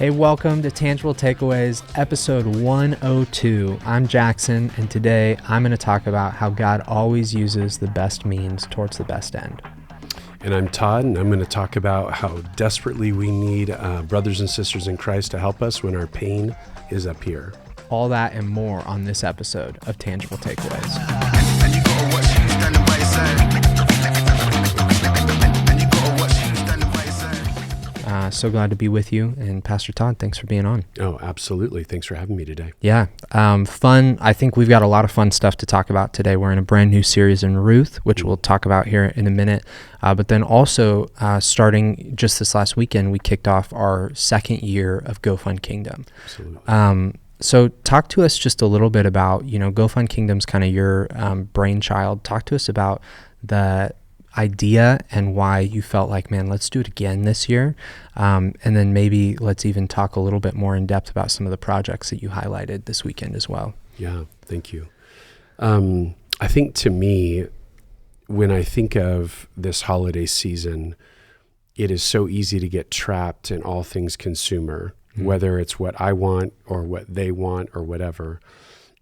Hey, welcome to Tangible Takeaways, episode 102. I'm Jackson, and today I'm going to talk about how God always uses the best means towards the best end. And I'm Todd, and I'm going to talk about how desperately we need brothers and sisters in Christ to help us when our pain is up here. All that and more on this episode of Tangible Takeaways. And you gotta watch who's standing by your side. And you gotta watch who's standing by your side. So glad to be with you. And Pastor Todd, thanks for being on. Oh, absolutely. Thanks for having me today. Yeah, fun. I think we've got a lot of fun stuff to talk about today. We're in a brand new series in Ruth, which we'll talk about here in a minute. But then also, starting just this last weekend, we kicked off our second year of Go Fund Kingdom. Absolutely. So talk to us just a little bit about, Go Fund Kingdom's kind of your brainchild. Talk to us about the idea and why you felt like, man, let's do it again this year. And then maybe let's even talk a little bit more in depth about some of the projects that you highlighted this weekend as well. Yeah, thank you. I think to me, when I think of this holiday season, it is so easy to get trapped in all things consumer, whether it's what I want or what they want or whatever.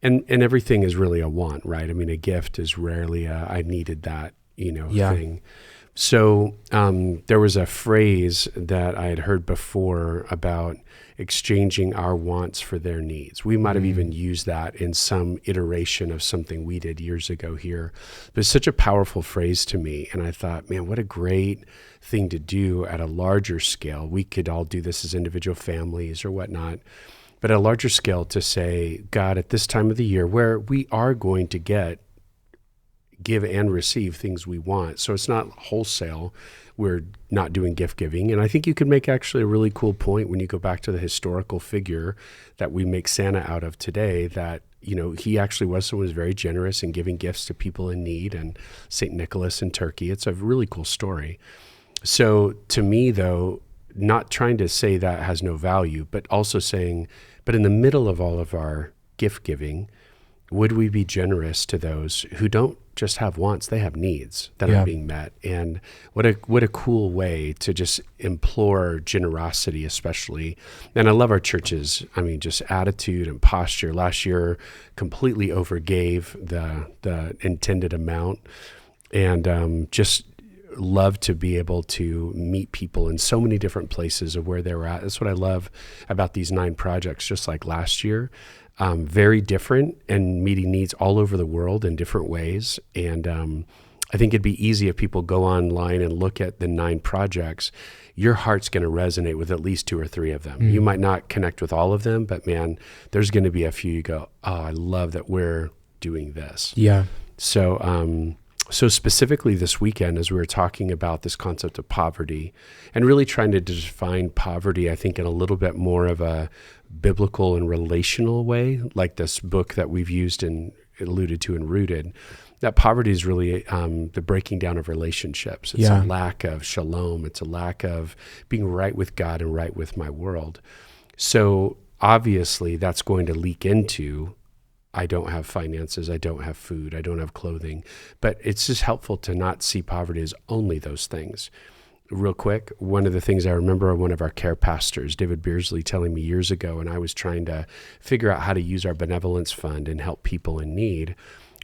And everything is really a want, right? I mean, a gift is rarely a, I needed that, thing. So there was a phrase that I had heard before about exchanging our wants for their needs. We might have even used that in some iteration of something we did years ago here. But it's such a powerful phrase to me. And I thought, man, what a great thing to do at a larger scale. We could all do this as individual families or whatnot. But at a larger scale to say, God, at this time of the year where we are going to give and receive things we want. So it's not wholesale. We're not doing gift giving. And I think you could make actually a really cool point when you go back to the historical figure that we make Santa out of today, that, he actually was someone who was very generous in giving gifts to people in need, and St. Nicholas in Turkey. It's a really cool story. So to me, though, not trying to say that has no value, but also saying, but in the middle of all of our gift giving, would we be generous to those who don't just have wants, they have needs that are being met? And what a cool way to just implore generosity, especially. And I love our church's, just attitude and posture. Last year, completely overgave the intended amount, and just love to be able to meet people in so many different places of where they were at. That's what I love about these 9 projects, just like last year. Very different and meeting needs all over the world in different ways. And I think it'd be easy if people go online and look at the 9 projects. Your heart's going to resonate with at least 2 or 3 of them. You might not connect with all of them, but man, there's going to be a few you go, oh, I love that we're doing this. Yeah. So specifically this weekend, as we were talking about this concept of poverty and really trying to define poverty, I think in a little bit more of a biblical and relational way, like this book that we've used and alluded to and Rooted, that poverty is really the breaking down of relationships. It's a lack of shalom. It's a lack of being right with God and right with my world. So obviously that's going to leak into, I don't have finances, I don't have food, I don't have clothing. But it's just helpful to not see poverty as only those things. Real quick, one of the things I remember one of our care pastors, David Beersley, telling me years ago, and I was trying to figure out how to use our benevolence fund and help people in need,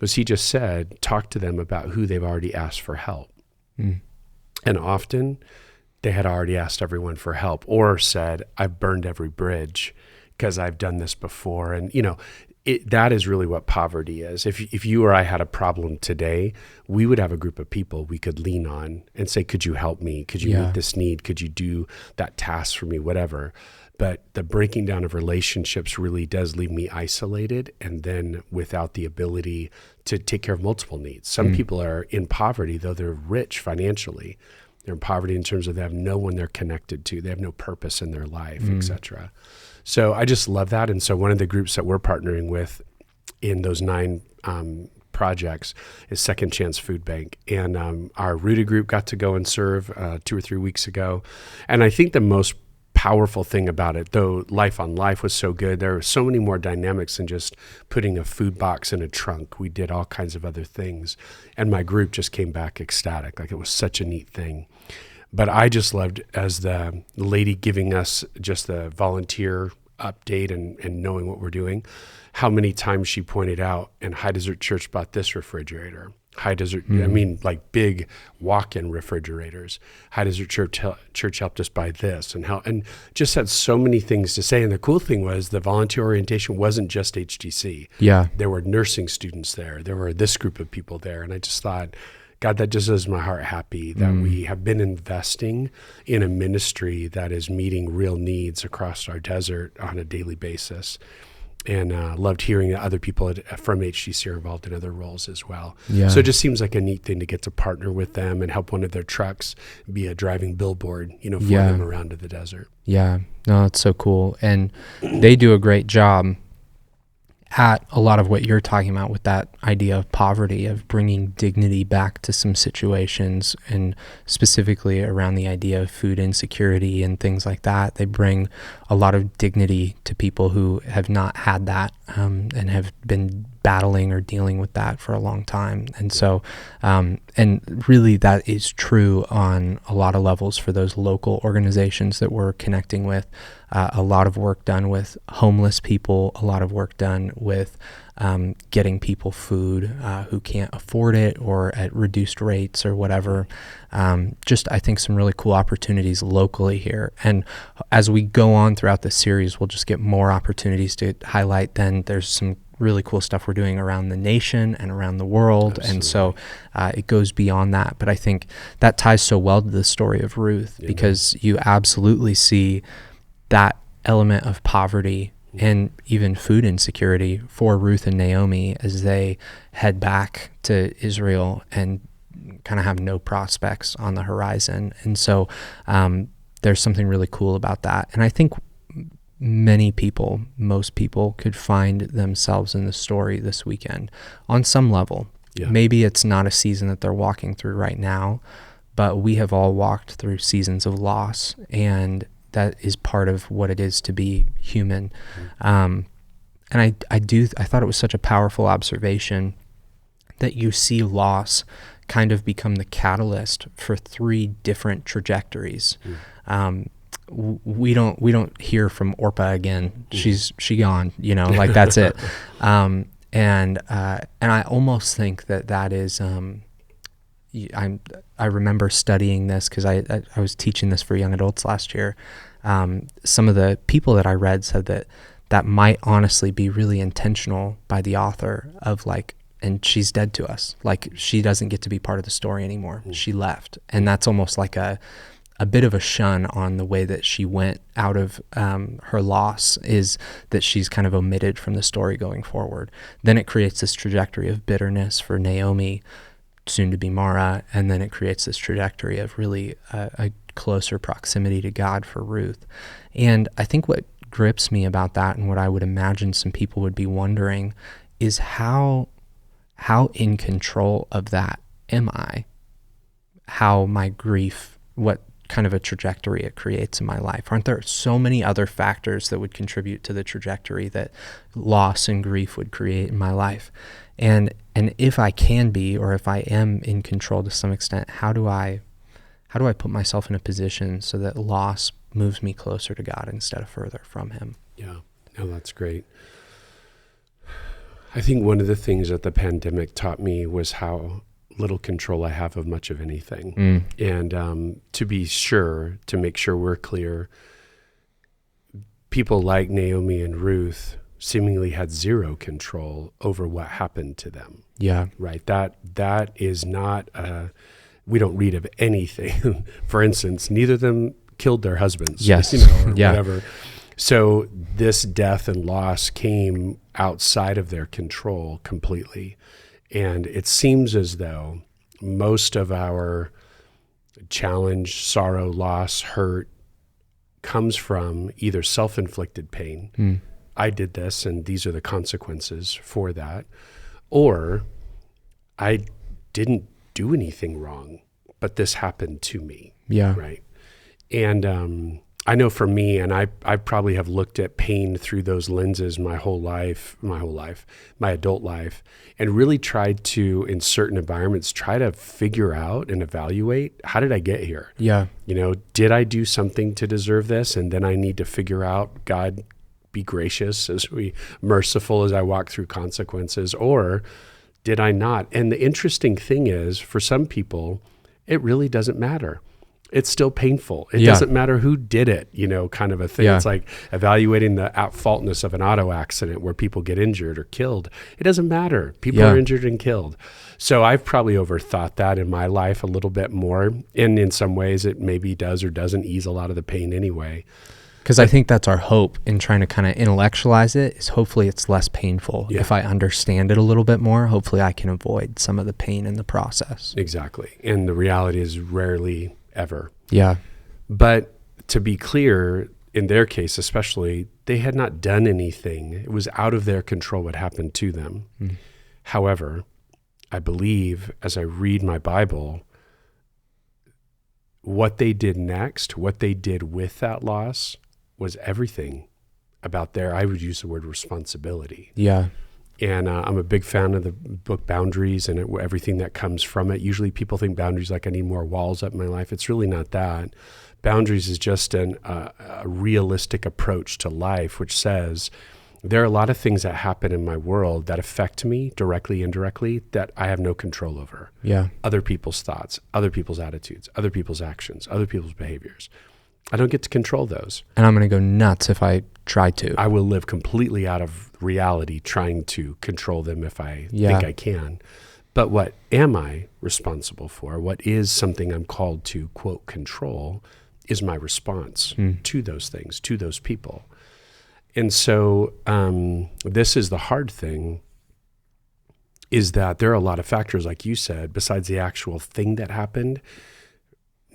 was he just said, talk to them about who they've already asked for help. And often they had already asked everyone for help, or said, I've burned every bridge because I've done this before. And, that is really what poverty is. If you or I had a problem today, we would have a group of people we could lean on and say, could you help me? Could you meet this need? Could you do that task for me? Whatever. But the breaking down of relationships really does leave me isolated, and then without the ability to take care of multiple needs. Some people are in poverty, though they're rich financially. They're in poverty in terms of they have no one they're connected to. They have no purpose in their life, etc. So I just love that. And so one of the groups that we're partnering with in those 9 projects is Second Chance Food Bank. And our Rooted group got to go and serve 2 or 3 weeks ago. And I think the most powerful thing about it, though Life on Life was so good, there are so many more dynamics than just putting a food box in a trunk. We did all kinds of other things. And my group just came back ecstatic. Like, it was such a neat thing. But I just loved as the lady giving us just the volunteer update and knowing what we're doing, how many times she pointed out, and High Desert Church bought this refrigerator. High Desert, I mean, like big walk-in refrigerators. High Desert Church helped us buy this, and just had so many things to say. And the cool thing was the volunteer orientation wasn't just HTC. Yeah. There were nursing students there. There were this group of people there. And I just thought, God, that just does my heart happy that we have been investing in a ministry that is meeting real needs across our desert on a daily basis. And loved hearing that other people from HTC are involved in other roles as well. Yeah. So it just seems like a neat thing to get to partner with them and help one of their trucks be a driving billboard, for them around to the desert. Yeah. No, it's so cool. And they do a great job at a lot of what you're talking about with that idea of poverty, of bringing dignity back to some situations, and specifically around the idea of food insecurity and things like that. They bring a lot of dignity to people who have not had that and have been battling or dealing with that for a long time. And so, and really that is true on a lot of levels for those local organizations that we're connecting with. A lot of work done with homeless people, a lot of work done with getting people food who can't afford it or at reduced rates or whatever. Just, I think, some really cool opportunities locally here. And as we go on throughout the series, we'll just get more opportunities to highlight. Then there's some really cool stuff we're doing around the nation and around the world. Absolutely. And so it goes beyond that. But I think that ties so well to the story of Ruth, because you absolutely see that element of poverty and even food insecurity for Ruth and Naomi as they head back to Israel and kind of have no prospects on the horizon. And so there's something really cool about that. And I think most people could find themselves in the story this weekend on some level. Yeah. Maybe it's not a season that they're walking through right now, but we have all walked through seasons of loss, and that is part of what it is to be human. And I thought it was such a powerful observation that you see loss kind of become the catalyst for three different trajectories. We don't hear from Orpah again. She gone, like that's it. And I almost think that is, I remember studying this because I was teaching this for young adults last year. Some of the people that I read said that might honestly be really intentional by the author of and she's dead to us. Like, she doesn't get to be part of the story anymore. She left. And that's almost like a bit of a shun on the way that she went out of her loss, is that she's kind of omitted from the story going forward. Then it creates this trajectory of bitterness for Naomi, soon to be Mara, and then it creates this trajectory of really a closer proximity to God for Ruth. And I think what grips me about that, and what I would imagine some people would be wondering, is how in control of that am I? How my grief, what kind of a trajectory it creates in my life? Aren't there so many other factors that would contribute to the trajectory that loss and grief would create in my life? And if I can be, or if I am in control to some extent, how do I put myself in a position so that loss moves me closer to God instead of further from Him? Yeah, no, that's great. I think one of the things that the pandemic taught me was how little control I have of much of anything. And to make sure we're clear, people like Naomi and Ruth seemingly had zero control over what happened to them. Yeah. Right. That is not, we don't read of anything. For instance, neither of them killed their husbands. Yes. Or Yeah. whatever. So this death and loss came outside of their control completely. And it seems as though most of our challenge, sorrow, loss, hurt comes from either self-inflicted pain. I did this and these are the consequences for that. Or I didn't do anything wrong, but this happened to me. Yeah. Right. And I know for me, and I probably have looked at pain through those lenses my adult life, and really tried to, in certain environments, try to figure out and evaluate, how did I get here? Yeah. Did I do something to deserve this? And then I need to figure out, God, be gracious merciful as I walk through consequences, or did I not? And the interesting thing is, for some people, it really doesn't matter. It's still painful. It doesn't matter who did it, kind of a thing. Yeah. It's like evaluating the at-faultness of an auto accident where people get injured or killed. It doesn't matter. People are injured and killed. So I've probably overthought that in my life a little bit more. And in some ways it maybe does or doesn't ease a lot of the pain anyway. Because I think that's our hope in trying to kind of intellectualize it, is hopefully it's less painful. Yeah. If I understand it a little bit more, hopefully I can avoid some of the pain in the process. Exactly. And the reality is rarely ever. Yeah. But to be clear, in their case especially, they had not done anything. It was out of their control what happened to them. Mm. However, I believe as I read my Bible, what they did next, what they did with that loss, was everything about I would use the word responsibility. Yeah. And I'm a big fan of the book Boundaries and everything that comes from it. Usually people think boundaries like I need more walls up in my life. It's really not that. Boundaries is just a realistic approach to life, which says there are a lot of things that happen in my world that affect me directly, indirectly, that I have no control over. Yeah. Other people's thoughts, other people's attitudes, other people's actions, other people's behaviors. I don't get to control those. And I'm going to go nuts if I try to. I will live completely out of reality trying to control them if I think I can. But what am I responsible for? What is something I'm called to, quote, control, is my response to those things, to those people. And so this is the hard thing, is that there are a lot of factors, like you said, besides the actual thing that happened.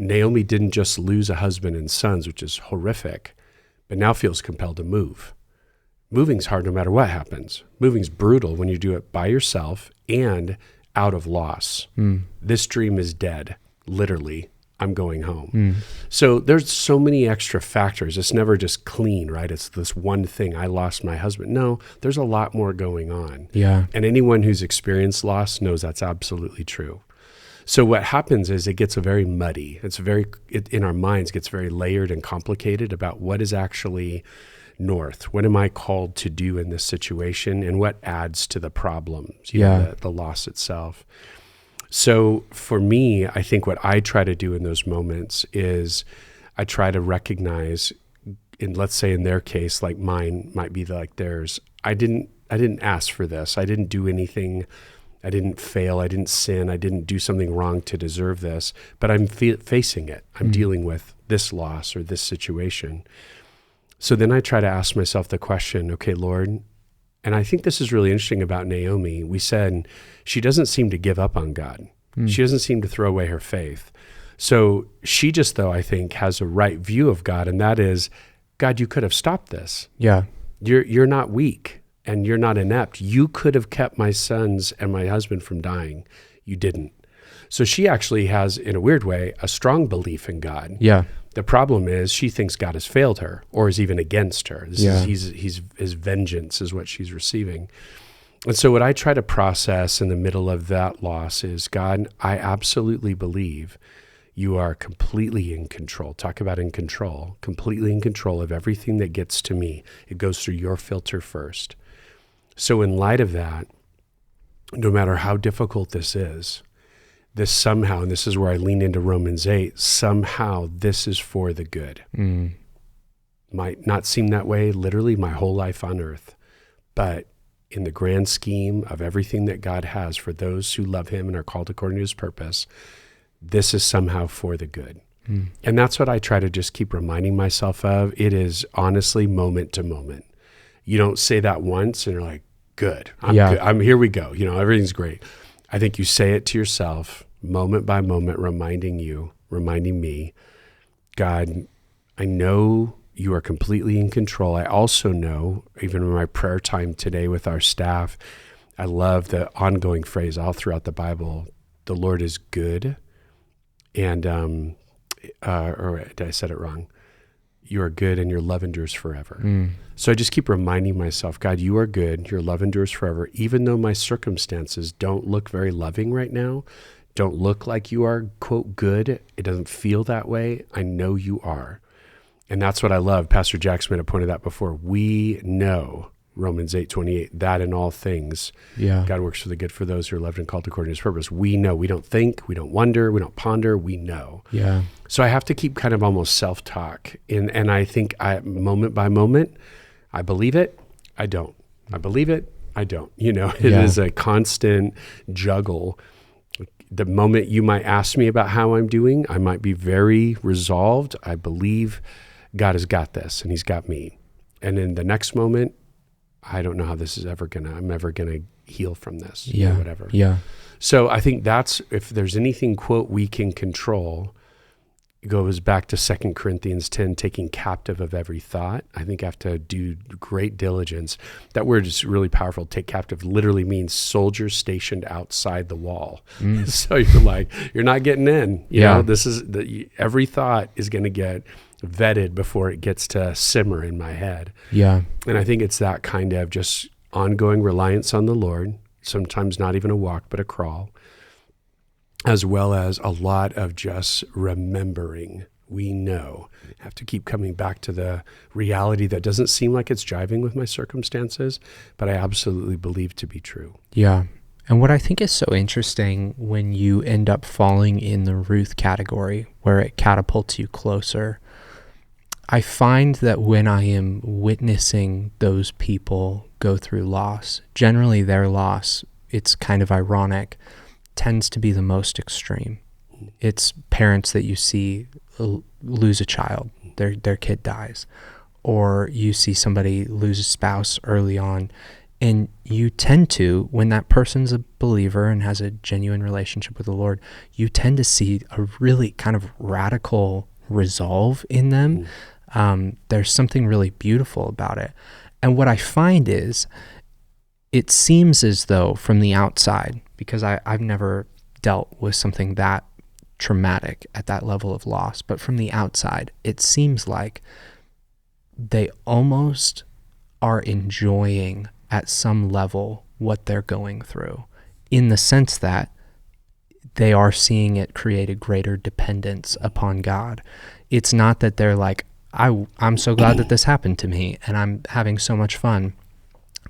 Naomi didn't just lose a husband and sons, which is horrific, but now feels compelled to move. Moving's hard no matter what happens. Moving's brutal when you do it by yourself and out of loss. This dream is dead. Literally, I'm going home. So there's so many extra factors. It's never just clean, right? It's this one thing. I lost my husband. No, there's a lot more going on. Yeah. And anyone who's experienced loss knows that's absolutely true. So what happens is it gets very muddy. In our minds, gets very layered and complicated about what is actually north. What am I called to do in this situation, and what adds to the problems, the loss itself. So for me, I think what I try to do in those moments is I try to recognize, let's say in their case, like mine might be like theirs, I didn't ask for this. I didn't do anything. I didn't fail. I didn't sin. I didn't do something wrong to deserve this, but I'm facing it. I'm dealing with this loss or this situation. So then I try to ask myself the question, okay, Lord, and I think this is really interesting about Naomi. We said she doesn't seem to give up on God. She doesn't seem to throw away her faith. So she just, though, I think, has a right view of God, and that is, God, you could have stopped this. Yeah. You're not weak. And you're not inept. You could have kept my sons and my husband from dying. You didn't. So she actually has, in a weird way, a strong belief in God. Yeah. The problem is she thinks God has failed her or is even against her. His vengeance is what she's receiving. And so what I try to process in the middle of that loss is, God, I absolutely believe you are completely in control. Talk about in control. Completely in control of everything that gets to me. It goes through your filter first. So in light of that, no matter how difficult this is, this somehow, and this is where I lean into Romans 8, somehow this is for the good. Might not seem that way literally my whole life on earth, but in the grand scheme of everything that God has for those who love him and are called according to his purpose, this is somehow for the good. And that's what I try to just keep reminding myself of. It is honestly moment to moment. You don't say that once and you're like, good. I'm here we go. Everything's great. I think you say it to yourself moment by moment, reminding me, God, I know you are completely in control. I also know, even in my prayer time today with our staff, I love the ongoing phrase all throughout the Bible, the Lord is good. And, or did I said it wrong? you are good and your love endures forever. So I just keep reminding myself, God, you are good, your love endures forever. Even though my circumstances don't look very loving right now, don't look like you are, quote, good, it doesn't feel that way, I know you are. And that's what I love. Pastor Jack Smith pointed out before. We know, Romans 8:28, that in all things, God works for the good for those who are loved and called according to his purpose. We know. We don't think. We don't wonder. We don't ponder. We know. Yeah. So I have to keep kind of almost self-talk. And I think moment by moment, I believe it, I don't. I believe it, I don't. It is a constant juggle. The moment you might ask me about how I'm doing, I might be very resolved. I believe God has got this and he's got me. And in the next moment, I don't know how this is I'm ever gonna heal from this or whatever. Yeah. So I think that's, if there's anything, quote, we can control, it goes back to 2 Corinthians 10, taking captive of every thought. I think I have to do great diligence. That word is really powerful. Take captive literally means soldiers stationed outside the wall. So you're like, you're not getting in. You know, this is every thought is going to get vetted before it gets to simmer in my head. Yeah. And I think it's that kind of just ongoing reliance on the Lord, sometimes not even a walk, but a crawl, as well as a lot of just remembering. We know. I have to keep coming back to the reality that doesn't seem like it's jiving with my circumstances, but I absolutely believe to be true. Yeah. And what I think is so interesting when you end up falling in the Ruth category, where it catapults you closer, I find that when I am witnessing those people go through loss, generally their loss, it's kind of ironic, tends to be the most extreme. It's parents that you see lose a child, their kid dies, or you see somebody lose a spouse early on, and you tend to, when that person's a believer and has a genuine relationship with the Lord, you tend to see a really kind of radical resolve in them. There's something really beautiful about it. And what I find is, it seems as though from the outside, because I've never dealt with something that traumatic at that level of loss, but from the outside, it seems like they almost are enjoying at some level what they're going through, in the sense that they are seeing it create a greater dependence upon God. It's not that they're like, I'm so glad that this happened to me and I'm having so much fun.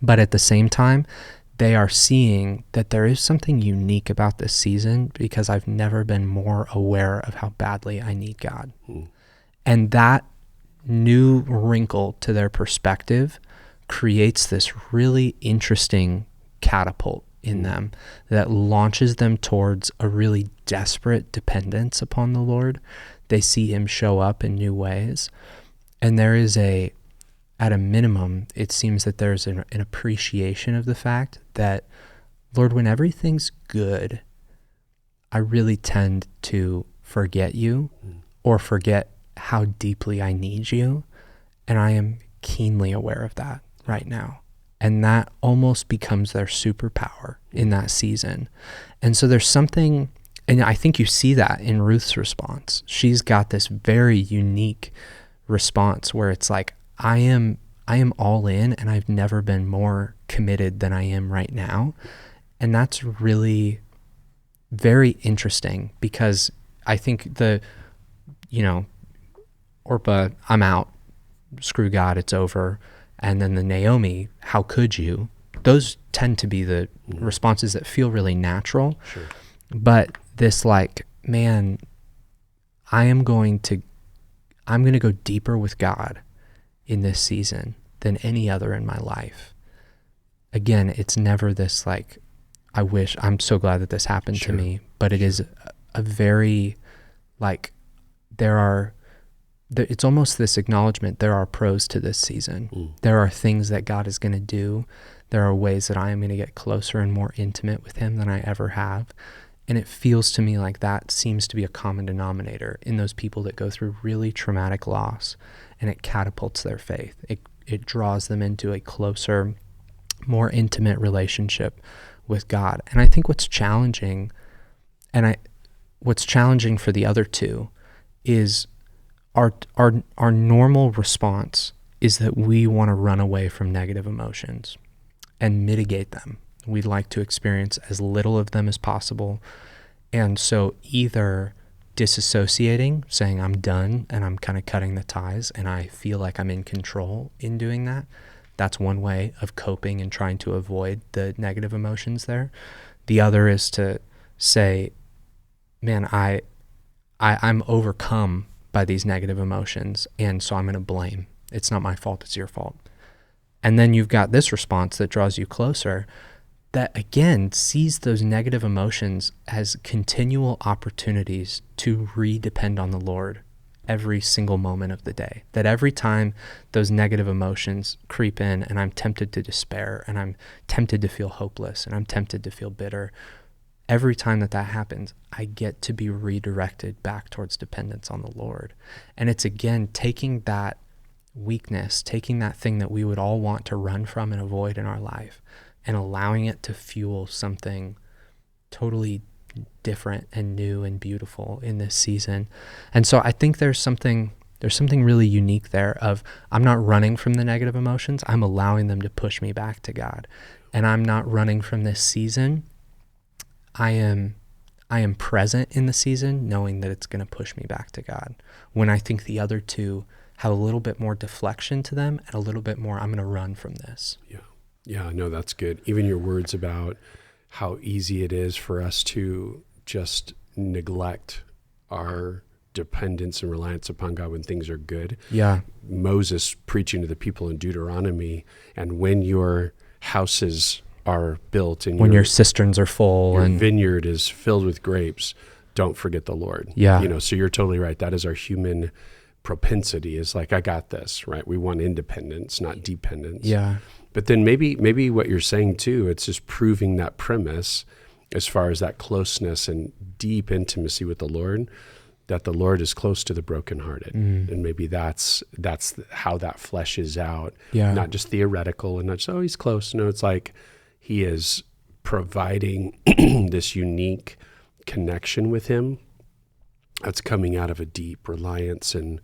But at the same time, they are seeing that there is something unique about this season, because I've never been more aware of how badly I need God. And that new wrinkle to their perspective creates this really interesting catapult in them that launches them towards a really desperate dependence upon the Lord. They see him show up in new ways. And there is at a minimum, it seems that there's an appreciation of the fact that, Lord, when everything's good, I really tend to forget you or forget how deeply I need you. And I am keenly aware of that right now. And that almost becomes their superpower in that season. And so there's something, and I think you see that in Ruth's response. She's got this very unique response where it's like, I am all in, and I've never been more committed than I am right now. And that's really very interesting, because I think Orpah, I'm out, screw God, it's over. And then the Naomi, how could you? Those tend to be the responses that feel really natural. Sure. But this like, man, I'm going to go deeper with God in this season than any other in my life. It's never this like, I'm so glad that this happened to me, but it is a very like, it's almost this acknowledgement, there are pros to this season. There are things that God is going to do. There are ways that I am going to get closer and more intimate with him than I ever have. And it feels to me like that seems to be a common denominator in those people that go through really traumatic loss, and it catapults their faith. It draws them into a closer, more intimate relationship with God. And I think what's challenging for the other two is, our normal response is that we want to run away from negative emotions and mitigate them. We'd like to experience as little of them as possible. And so either disassociating, saying I'm done and I'm kind of cutting the ties and I feel like I'm in control in doing that. That's one way of coping and trying to avoid the negative emotions there. The other is to say, man, I'm overcome by these negative emotions, and so I'm going to blame. It's not my fault, it's your fault. And then you've got this response that draws you closer, that again sees those negative emotions as continual opportunities to redepend on the Lord every single moment of the day. That every time those negative emotions creep in and I'm tempted to despair and I'm tempted to feel hopeless and I'm tempted to feel bitter, every time that happens, I get to be redirected back towards dependence on the Lord. And it's again taking that weakness, taking that thing that we would all want to run from and avoid in our life, and allowing it to fuel something totally different and new and beautiful in this season. And so I think there's something really unique there of, I'm not running from the negative emotions, I'm allowing them to push me back to God. And I'm not running from this season. I am present in the season knowing that it's going to push me back to God. When I think the other two have a little bit more deflection to them and a little bit more, I'm going to run from this. Yeah, no, that's good. Even your words about how easy it is for us to just neglect our dependence and reliance upon God when things are good. Yeah. Moses preaching to the people in Deuteronomy, and when your houses are built and when your cisterns are full your and vineyard is filled with grapes, don't forget the Lord. Yeah. So you're totally right. That is our human propensity, is like, I got this, right? We want independence, not dependence. Yeah. But then maybe what you're saying too, it's just proving that premise as far as that closeness and deep intimacy with the Lord, that the Lord is close to the brokenhearted. And maybe that's how that fleshes out. Yeah. Not just theoretical and not just, oh, he's close. No, it's like he is providing this unique connection with him that's coming out of a deep reliance and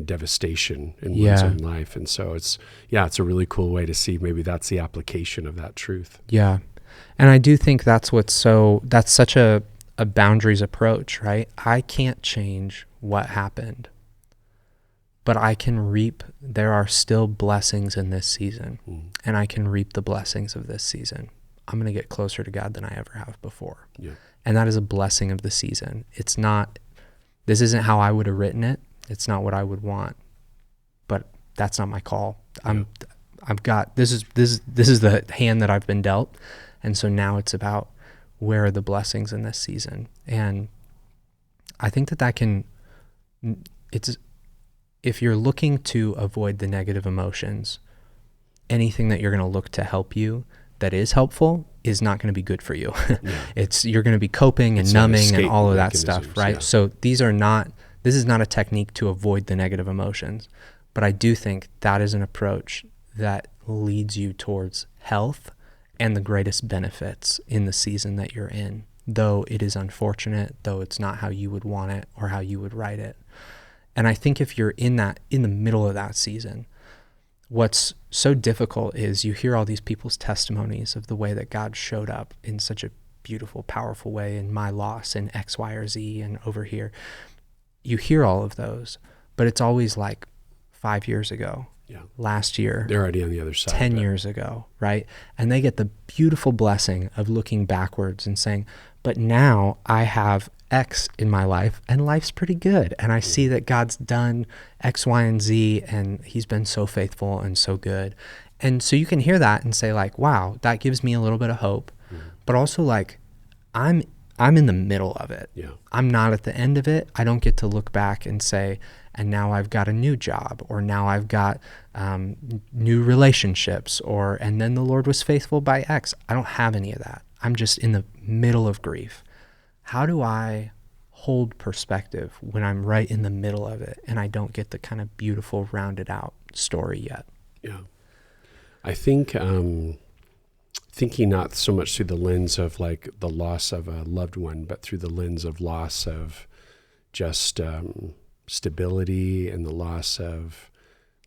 devastation in one's own life. And so it's a really cool way to see, maybe that's the application of that truth. Yeah. And I do think that's such a boundaries approach, right? I can't change what happened, but I can reap, there are still blessings in this season, and I can reap the blessings of this season. I'm going to get closer to God than I ever have before. Yeah. And that is a blessing of the season. This isn't how I would have written it. It's not what I would want, but that's not my call. This is the hand that I've been dealt. And so now it's about, where are the blessings in this season? And I think if you're looking to avoid the negative emotions, anything that you're going to look to help you that is helpful is not going to be good for you. You're going to be coping and numbing and all of that stuff, right? Yeah. So this is not a technique to avoid the negative emotions, but I do think that is an approach that leads you towards health and the greatest benefits in the season that you're in, though it is unfortunate, though it's not how you would want it or how you would write it. And I think if you're in the middle of that season, what's so difficult is you hear all these people's testimonies of the way that God showed up in such a beautiful, powerful way in my loss and X, Y, or Z and over here. You hear all of those, but it's always like 5 years ago, last year. They're already on the other side. 10 years ago, right? And they get the beautiful blessing of looking backwards and saying, but now I have X in my life and life's pretty good. And I see that God's done X, Y, and Z, and he's been so faithful and so good. And so you can hear that and say like, wow, that gives me a little bit of hope, but also like, I'm in the middle of it. Yeah. I'm not at the end of it. I don't get to look back and say, and now I've got a new job, or now I've got new relationships, and then the Lord was faithful by X. I don't have any of that. I'm just in the middle of grief. How do I hold perspective when I'm right in the middle of it and I don't get the kind of beautiful rounded out story yet? Yeah. I think thinking not so much through the lens of like the loss of a loved one, but through the lens of loss of just stability and the loss of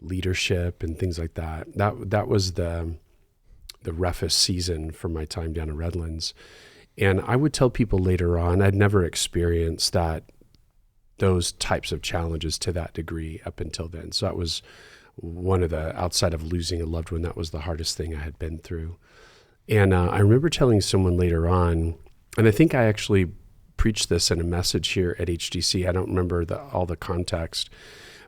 leadership and things like that. That was the roughest season for my time down in Redlands. And I would tell people later on, I'd never experienced those types of challenges to that degree up until then. So that was one of the, outside of losing a loved one, that was the hardest thing I had been through. And I remember telling someone later on, and I think I actually preached this in a message here at HDC. I don't remember all the context,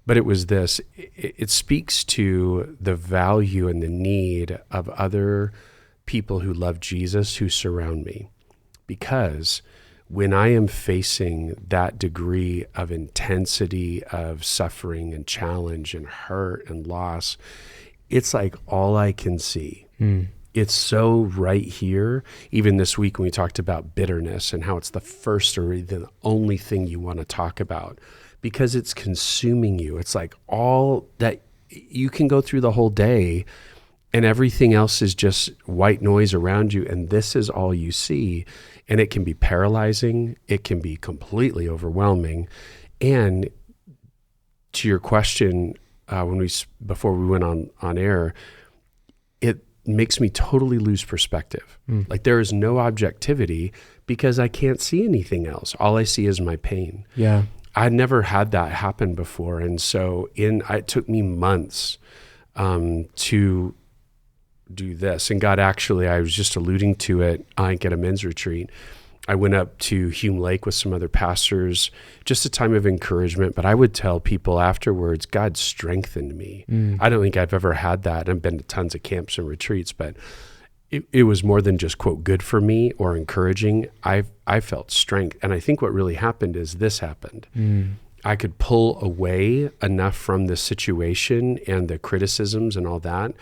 but it was this. It speaks to the value and the need of other people who love Jesus who surround me. Because when I am facing that degree of intensity of suffering and challenge and hurt and loss, it's like all I can see. It's so right here. Even this week when we talked about bitterness and how it's the first or the only thing you want to talk about because it's consuming you. It's like all that you can go through the whole day and everything else is just white noise around you. And this is all you see. And it can be paralyzing. It can be completely overwhelming. And to your question, before we went on air, it makes me totally lose perspective. Like there is no objectivity because I can't see anything else. All I see is my pain. Yeah. I'd never had that happen before. And so it took me months to do this. And God, actually, I was just alluding to it, I think at a men's retreat. I went up to Hume Lake with some other pastors, just a time of encouragement. But I would tell people afterwards, God strengthened me. I don't think I've ever had that. I've been to tons of camps and retreats, but it was more than just, quote, good for me or encouraging. I felt strength. And I think what really happened is this happened. I could pull away enough from the situation and the criticisms and all that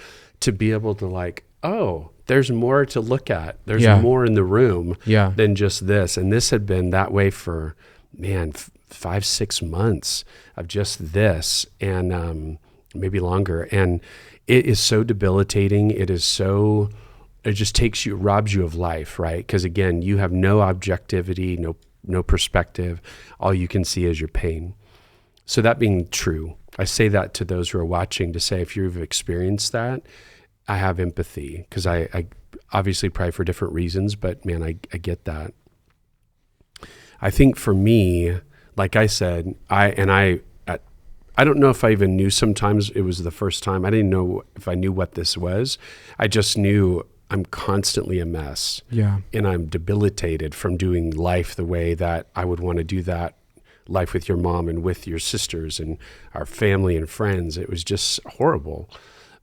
to be able to like, oh, there's more to look at. There's more in the room than just this. And this had been that way for, 5-6 months of just this and maybe longer. And it is so debilitating. It just robs you of life, right? Because again, you have no objectivity, no perspective. All you can see is your pain. So that being true, I say that to those who are watching to say, if you've experienced that, I have empathy because I obviously pray for different reasons, but man, I get that. I think for me, like I said, I don't know if I even knew sometimes it was the first time. I didn't know if I knew what this was. I just knew I'm constantly a mess. Yeah. And I'm debilitated from doing life the way that I would want to do that life with your mom and with your sisters and our family and friends. It was just horrible.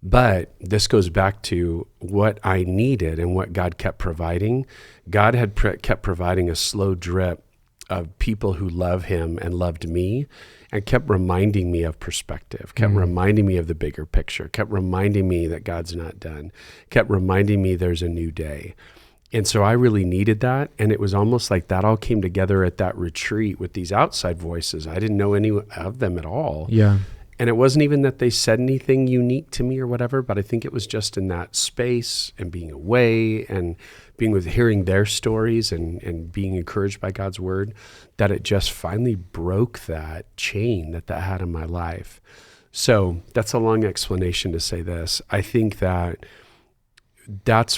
But this goes back to what I needed and what God kept providing. God had kept providing a slow drip of people who love him and loved me and kept reminding me of perspective, kept reminding me of the bigger picture, kept reminding me that God's not done, kept reminding me there's a new day. And so I really needed that. And it was almost like that all came together at that retreat with these outside voices. I didn't know any of them at all. Yeah. And it wasn't even that they said anything unique to me or whatever, but I think it was just in that space and being away and being with hearing their stories and being encouraged by God's word, that it just finally broke that chain that had in my life. So that's a long explanation to say this. I think that's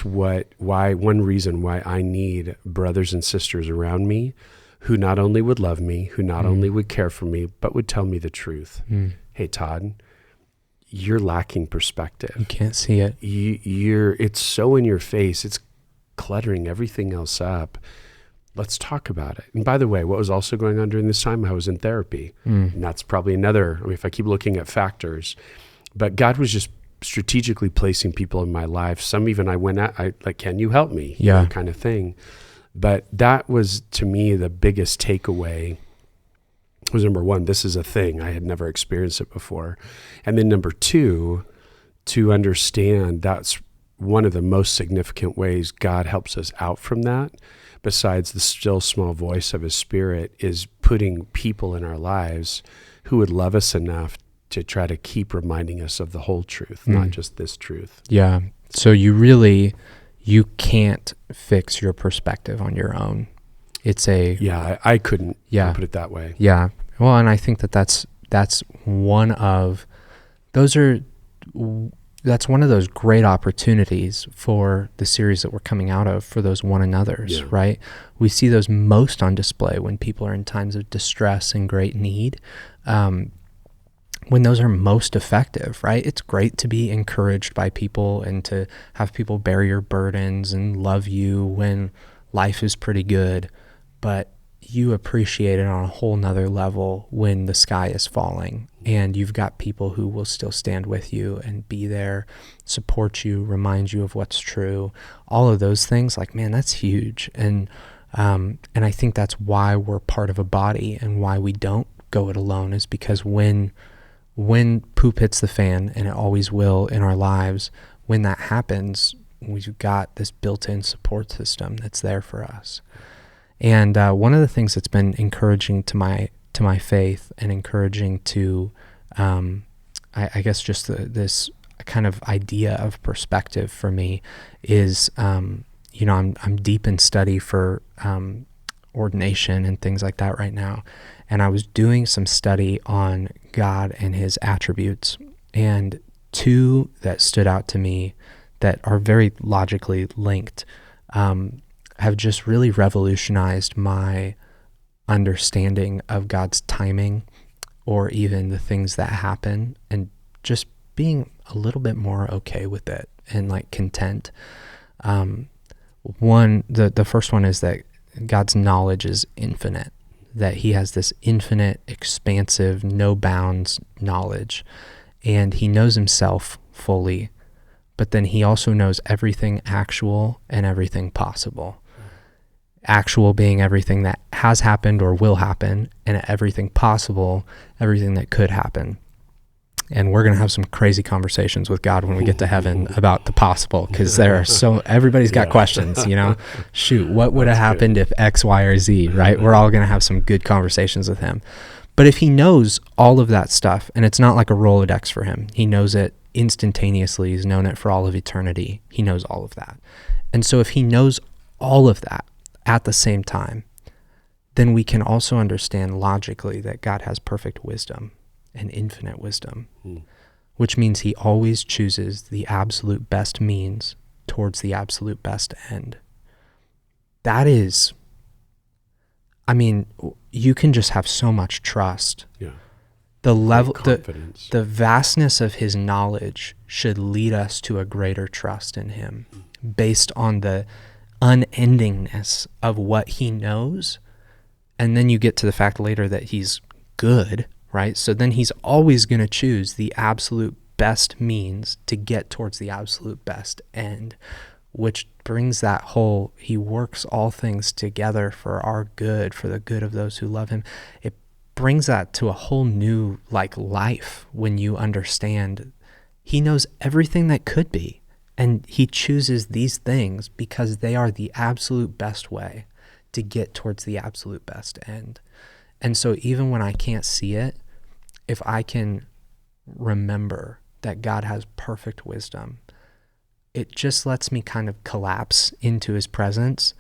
one reason why I need brothers and sisters around me who not only would love me, who not only would care for me, but would tell me the truth. Hey, Todd, you're lacking perspective. You can't see it. It's so in your face. It's cluttering everything else up. Let's talk about it. And by the way, what was also going on during this time, I was in therapy. And that's probably another, if I keep looking at factors, but God was just strategically placing people in my life. Some even I like, can you help me? Yeah. That kind of thing. But that was, to me, the biggest takeaway was, number one, this is a thing. I had never experienced it before. And then number two, to understand that's one of the most significant ways God helps us out from that, besides the still small voice of his Spirit, is putting people in our lives who would love us enough to try to keep reminding us of the whole truth, not just this truth. Yeah. So you can't fix your perspective on your own. It's I couldn't put it that way. Yeah. Well, and I think that's that's one of those are that's one of those great opportunities for the series that we're coming out of, for those one another's, Yeah. right? We see those most on display when people are in times of distress and great need, when those are most effective, right? It's great to be encouraged by people and to have people bear your burdens and love you when life is pretty good, but you appreciate it on a whole nother level when the sky is falling and you've got people who will still stand with you and be there, support you, remind you of what's true. All of those things, like, man, that's huge. And I think that's why we're part of a body, and why we don't go it alone, is because when poop hits the fan, and it always will in our lives, when that happens, we've got this built-in support system that's there for us. And one of the things that's been encouraging to my faith, and encouraging to, I guess, just this kind of idea of perspective for me is, I'm deep in study for ordination and things like that right now. And I was doing some study on God and his attributes, and two that stood out to me that are very logically linked, have just really revolutionized my understanding of God's timing, or even the things that happen, and just being a little bit more okay with it and like content. The first one is that God's knowledge is infinite, that he has this infinite, expansive, no bounds knowledge, and he knows himself fully, but then he also knows everything actual and everything possible. Actual being everything that has happened or will happen, and everything possible, everything that could happen. And we're going to have some crazy conversations with God when we get to heaven about the possible, because everybody's got questions, shoot, what would have happened if X, Y, or Z, right? We're all going to have some good conversations with him. But if he knows all of that stuff, and it's not like a Rolodex for him, he knows it instantaneously, he's known it for all of eternity, he knows all of that. And so if he knows all of that at the same time, then we can also understand logically that God has perfect wisdom and infinite wisdom, which means he always chooses the absolute best means towards the absolute best end. That is, you can just have so much trust. Yeah. The level, confidence. The vastness of his knowledge should lead us to a greater trust in him, based on the unendingness of what he knows. And then you get to the fact later that he's good, right? So then he's always going to choose the absolute best means to get towards the absolute best end, which brings that whole, he works all things together for our good, for the good of those who love him. It brings that to a whole new life, when you understand he knows everything that could be. And he chooses these things because they are the absolute best way to get towards the absolute best end. And so even when I can't see it, if I can remember that God has perfect wisdom, it just lets me kind of collapse into his presence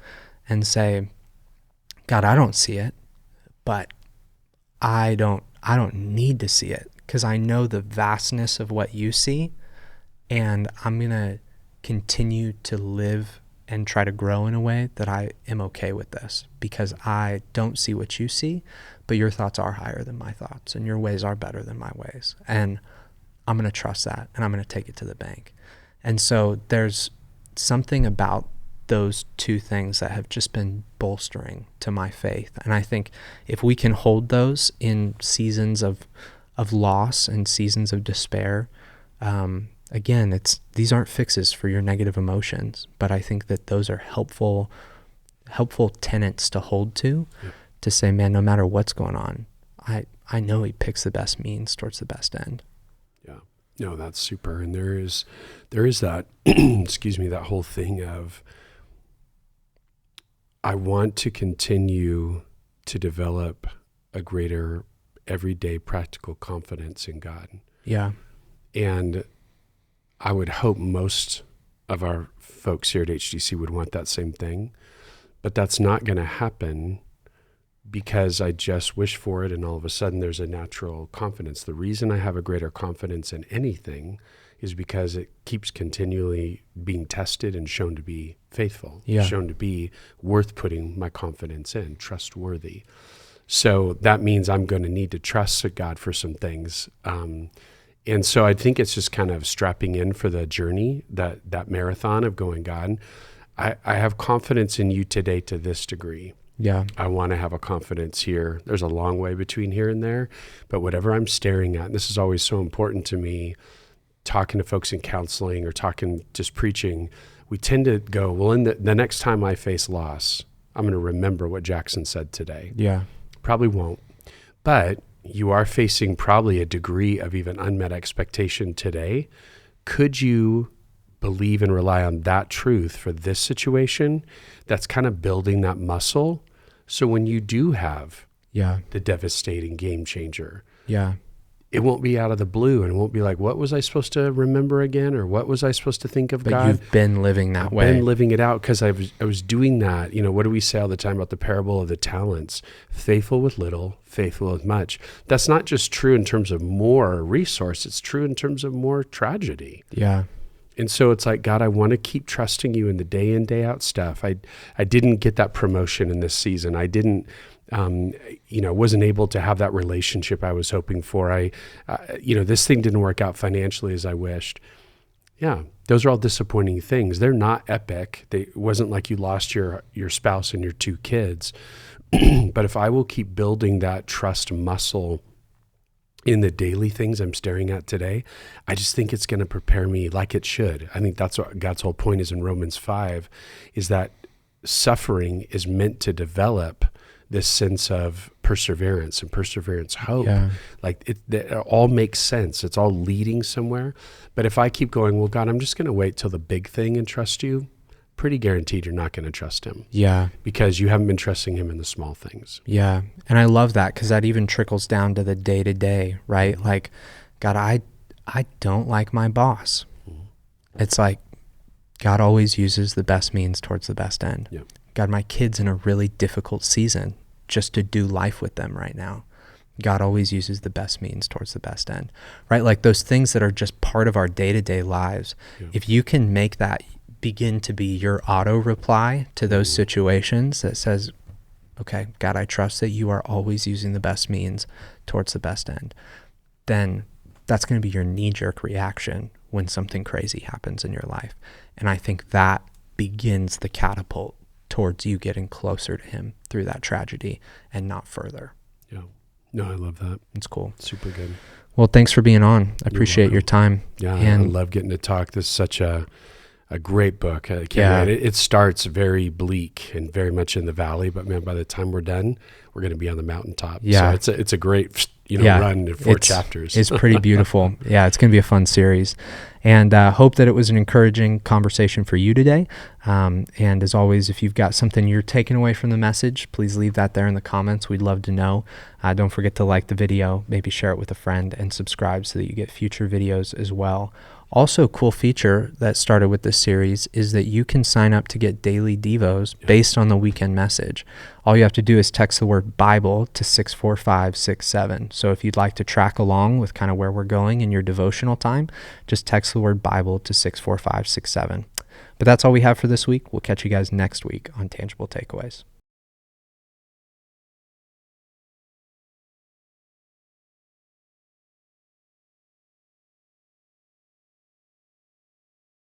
and say, God, I don't see it, but I don't need to see it, because I know the vastness of what you see. And I'm going to continue to live and try to grow in a way that I am okay with this, because I don't see what you see, but your thoughts are higher than my thoughts, and your ways are better than my ways. And I'm going to trust that, and I'm going to take it to the bank. And so there's something about those two things that have just been bolstering to my faith. And I think if we can hold those in seasons of loss and seasons of despair, again, these aren't fixes for your negative emotions, but I think that those are helpful tenets to hold to say, man, no matter what's going on, I know he picks the best means towards the best end. Yeah. No, that's super. And there is that, excuse me, that whole thing of, I want to continue to develop a greater everyday practical confidence in God. Yeah. And I would hope most of our folks here at HDC would want that same thing, but that's not going to happen because I just wish for it, and all of a sudden there's a natural confidence. The reason I have a greater confidence in anything is because it keeps continually being tested and shown to be faithful, shown to be worth putting my confidence in, trustworthy. So that means I'm going to need to trust God for some things. And so I think it's just kind of strapping in for the journey, that marathon of going, God, I have confidence in you today to this degree. Yeah. I want to have a confidence here. There's a long way between here and there, but whatever I'm staring at, and this is always so important to me, talking to folks in counseling or just preaching, we tend to go, well, in the next time I face loss, I'm going to remember what Jackson said today. Yeah. Probably won't. But you are facing probably a degree of even unmet expectation today. Could you believe and rely on that truth for this situation? That's kind of building that muscle. So when you do have the devastating game changer, it won't be out of the blue, and it won't be like, what was I supposed to remember again? Or what was I supposed to think of God? But you've been living that way. I've been living it out because I was doing that. What do we say all the time about the parable of the talents? Faithful with little, faithful with much. That's not just true in terms of more resource. It's true in terms of more tragedy. Yeah. And so it's like, God, I want to keep trusting you in the day in, day out stuff. I didn't get that promotion in this season. I didn't, wasn't able to have that relationship I was hoping for. This thing didn't work out financially as I wished. Yeah, those are all disappointing things. They're not epic. It wasn't like you lost your spouse and your 2 kids. But if I will keep building that trust muscle in the daily things I'm staring at today, I just think it's going to prepare me like it should. I think that's what God's whole point is in Romans 5, is that suffering is meant to develop this sense of perseverance and perseverance hope. Yeah. Like it all makes sense. It's all leading somewhere. But if I keep going, well, God, I'm just going to wait till the big thing and trust you, pretty guaranteed you're not going to trust him. Yeah. Because you haven't been trusting him in the small things. Yeah. And I love that, because that even trickles down to the day-to-day, right? Like, God, I don't like my boss. It's like, God always uses the best means towards the best end. Yep. God, my kid's in a really difficult season just to do life with them right now. God always uses the best means towards the best end, right? Like those things that are just part of our day-to-day lives. Yeah. If you can make that begin to be your auto reply to those situations that says, okay, God, I trust that you are always using the best means towards the best end, then that's going to be your knee-jerk reaction when something crazy happens in your life. And I think that begins the catapult towards you getting closer to him through that tragedy and not further. Yeah. No, I love that. It's cool. Super good. Well, thanks for being on. I appreciate your time. Yeah, and I love getting to talk. This is such a great book. I can't wait. It starts very bleak and very much in the valley, but man, by the time we're done, we're going to be on the mountaintop. Yeah. So it's a great run in 4 chapters. It's pretty beautiful. Yeah, it's going to be a fun series. And hope that it was an encouraging conversation for you today. And as always, if you've got something you're taking away from the message, please leave that there in the comments. We'd love to know. Don't forget to like the video, maybe share it with a friend, and subscribe so that you get future videos as well. Also, a cool feature that started with this series is that you can sign up to get daily devos based on the weekend message. All you have to do is text the word Bible to 64567. So if you'd like to track along with kind of where we're going in your devotional time, just text the word Bible to 64567. But that's all we have for this week. We'll catch you guys next week on Tangible Takeaways.